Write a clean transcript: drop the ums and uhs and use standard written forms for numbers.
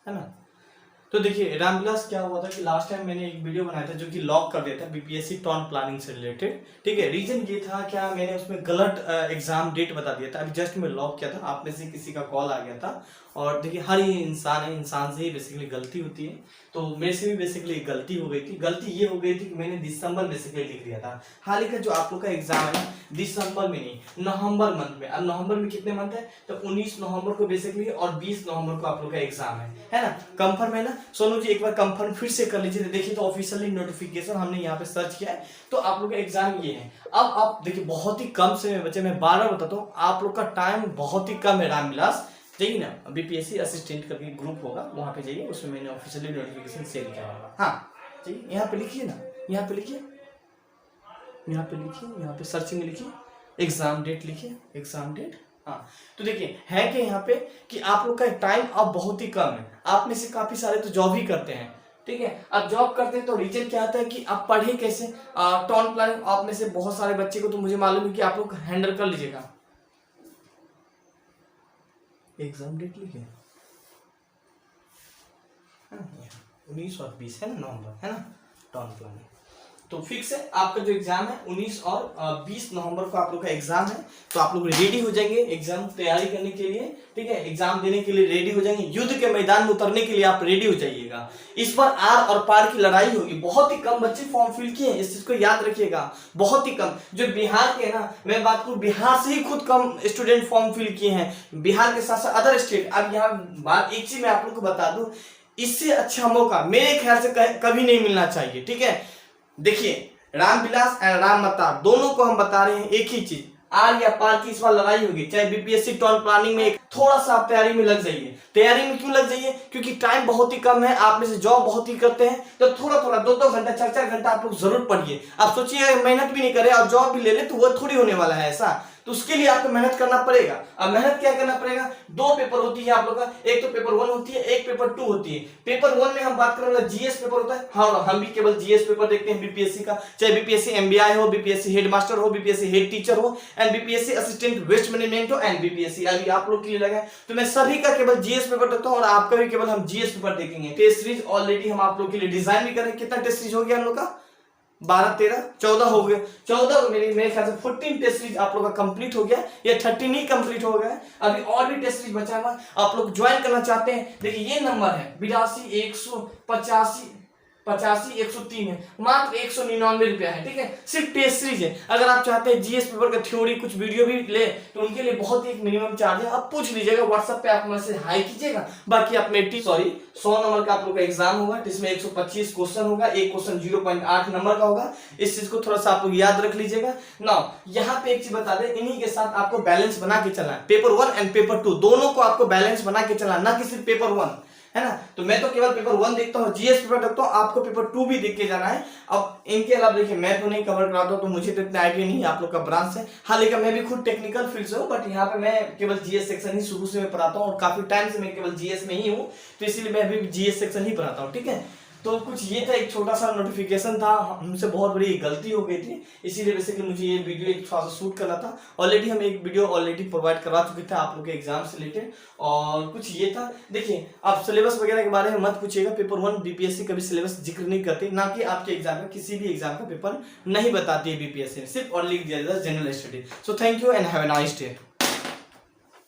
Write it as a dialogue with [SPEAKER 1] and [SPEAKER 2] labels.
[SPEAKER 1] है ना। तो देखिए रामविलास क्या हुआ था कि लास्ट टाइम मैंने एक वीडियो बनाया था जो कि लॉक कर दिया था बीपीएससी टॉन प्लानिंग से रिलेटेड, ठीक है। रीजन ये था क्या, मैंने उसमें गलत एग्जाम डेट बता दिया था। अभी जस्ट मैं लॉक किया था, आप में से किसी का कॉल आ गया था। और देखिए हर ही इंसान है, इंसान से ही बेसिकली गलती होती है। तो मेरे से भी बेसिकली गलती हो गई थी। गलती ये हो गई थी कि मैंने दिसंबर बेसिकली लिख दिया था। हाल ही का जो आप लोग का एग्जाम है ना, दिसंबर में नहीं, नवंबर मंथ में। अब नवंबर में कितने मंथ है, तो 19 नवंबर को बेसिकली और 20 नवंबर को आप लोग का एग्जाम है ना। कंफर्म है ना सोनू जी, एक बार कंफर्म फिर से कर लीजिए। देखिए तो ऑफिशियली नोटिफिकेशन हमने यहाँ पे सर्च किया है, तो आप लोग का एग्जाम ये है। अब आप देखिए बहुत ही कम समय बचे, मैं 12 बताता हूँ, आप लोग का टाइम बहुत ही कम है। रामविलास जाइए ना, बीपीएससी असिस्टेंट करके ग्रुप होगा, वहां पे जाइए, उसमें मैंने ऑफिशियली नोटिफिकेशन शेयर किया होगा। हाँ जाइए, यहाँ पे लिखिए ना, यहाँ पे लिखिए, यहाँ पे लिखिए, यहाँ पे सर्चिंग में लिखिए, एग्जाम डेट लिखिए, एग्जाम डेट। हाँ तो देखिए है कि यहाँ पे कि आप लोग का टाइम अब बहुत ही कम है। आप में से काफी सारे तो जॉब ही करते हैं, ठीक है। अब जॉब करते हैं तो रीजन क्या आता है कि आप पढ़े कैसे। टाउन प्लानिंग आप में से बहुत सारे बच्चे को तो मुझे मालूम है कि आप लोग हैंडल कर लीजिएगा। एग्जाम डेट लिखे 19 और 20 है ना नवंबर, है ना, टाउन प्लानिंग। तो फिक्स है आपका जो एग्जाम है 19 और 20 नवंबर को आप लोग का एग्जाम है। तो आप लोग रेडी हो जाएंगे एग्जाम तैयारी करने के लिए, ठीक है, एग्जाम देने के लिए रेडी हो जाएंगे। युद्ध के मैदान में उतरने के लिए आप रेडी हो जाइएगा। इस बार आर और पार की लड़ाई होगी। बहुत ही कम बच्चे फॉर्म फिल किए हैं, इस चीज को याद रखिएगा, बहुत ही कम। जो बिहार के ना, मैं बात करूं बिहार से ही खुद कम स्टूडेंट फॉर्म फिल किए हैं, बिहार के साथ साथ अदर स्टेट। अब यहाँ बात एक चीज मैं आप लोग को बता दूं, इससे अच्छा मौका मेरे ख्याल से कभी नहीं मिलना चाहिए, ठीक है। देखिए रामविलास एंड राममता दोनों को हम बता रहे हैं एक ही चीज, आर या पार की इस बार लड़ाई होगी। चाहे बीपीएससी टॉन प्लानिंग में थोड़ा सा आप तैयारी में लग जाइए। तैयारी में क्यों लग जाइए, क्योंकि टाइम बहुत ही कम है। आप में से जॉब बहुत ही करते हैं, तो थोड़ा थोड़ा 2-2 घंटा 4-4 घंटा आप लोग जरूर पढ़िए। आप सोचिए मेहनत भी नहीं करे और जॉब भी ले ले तो वो थोड़ी होने वाला है ऐसा। तो उसके लिए आपको मेहनत करना पड़ेगा। अब मेहनत क्या करना पड़ेगा, 2 पेपर होती है आप लोग का, एक तो पेपर 1 होती है, एक पेपर 2 होती है। पेपर 1 में हम बात करें जीएस पेपर होता है। हाँ हम भी केवल जीएस पेपर देखते हैं बीपीएससी का, चाहे बीपीएससी एमबीआई हो, बीपीएससी हेडमास्टर हो, बीपीएससी हेड टीचर हो, and BPSC assistant waste management हो, एंड बीपीएससी अभी आप लोग के लिए लगा है। तो मैं सभी का केवल जीएस पेपर देखता हूँ और आपका भी केवल हम जीएस पेपर देखेंगे। टेस्ट सीरीज ऑलरेडी हम आप लोग के लिए डिजाइन भी करें। कितना टेस्ट सीरीज हो गया हम लोग का, 12, 13, 14 हो गए। 14 मेरे ख्याल से 14 टेस्ट सीरीज आप लोग का कंप्लीट हो गया, या 13 ही कंप्लीट हो गया है। अभी और भी टेस्ट सीरीज बचा हुआ, आप लोग ज्वाइन करना चाहते हैं। देखिए ये नंबर है 82 185 85 103 है, मात्र 199 रुपया है, ठीक है। सिर्फ टेस्ट सीरीज है। अगर आप चाहते हैं जीएस पेपर का थ्योरी कुछ वीडियो भी ले तो उनके लिए बहुत ही एक मिनिमम चार्ज है। आप पूछ लीजिएगा व्हाट्सएप पे, आप मैसेज हाई कीजिएगा। बाकी आप 100 नंबर का आप लोग का एग्जाम होगा, जिसमें 125 क्वेश्चन होगा, एक क्वेश्चन 0.8 नंबर का होगा। इस चीज को थोड़ा सा आप लोग याद रख लीजिएगा ना। यहाँ पे एक चीज बता दें, इन्हीं के साथ आपको बैलेंस बना के चलना है। पेपर 1 एंड पेपर 2 दोनों को आपको बैलेंस बना के चलना, ना कि सिर्फ पेपर 1, है ना। तो मैं तो केवल पेपर 1 देखता हूँ, जीएस पेपर देखता हूँ, आपको पेपर 2 भी देख के जाना है। अब इनके अलावा देखिए मैं तो नहीं कवर कराता हूँ, तो मुझे तो इतना आइडिया नहीं है आप लोग का ब्रांच है। हालांकि मैं भी खुद टेक्निकल फील्ड से हूँ, बट यहाँ पे मैं केवल जीएस सेक्शन ही शुरू से मैं पढ़ाता हूँ और काफी टाइम से मैं केवल जीएस में ही हूँ, तो इसीलिए मैं अभी जीएस सेक्शन ही पढ़ाता हूँ, ठीक है। तो कुछ ये था, एक छोटा सा नोटिफिकेशन था, हमसे बहुत बड़ी गलती हो गई थी, इसीलिए बेसिकली मुझे ये वीडियो एक थोड़ा सा शूट करना था। ऑलरेडी हम एक वीडियो ऑलरेडी प्रोवाइड करवा चुके थे आप लोग के एग्जाम से रिलेटेड, और कुछ ये था। देखिए आप सिलेबस वगैरह के बारे में मत पूछिएगा, पेपर 1 बीपीएससी कभी सिलेबस जिक्र नहीं करती, ना कि आपके एग्जाम में किसी भी एग्जाम का पेपर नहीं बताती है बीपीएससी, सिर्फ और लिख दिया जाता है general study. So thank you and have a nice day.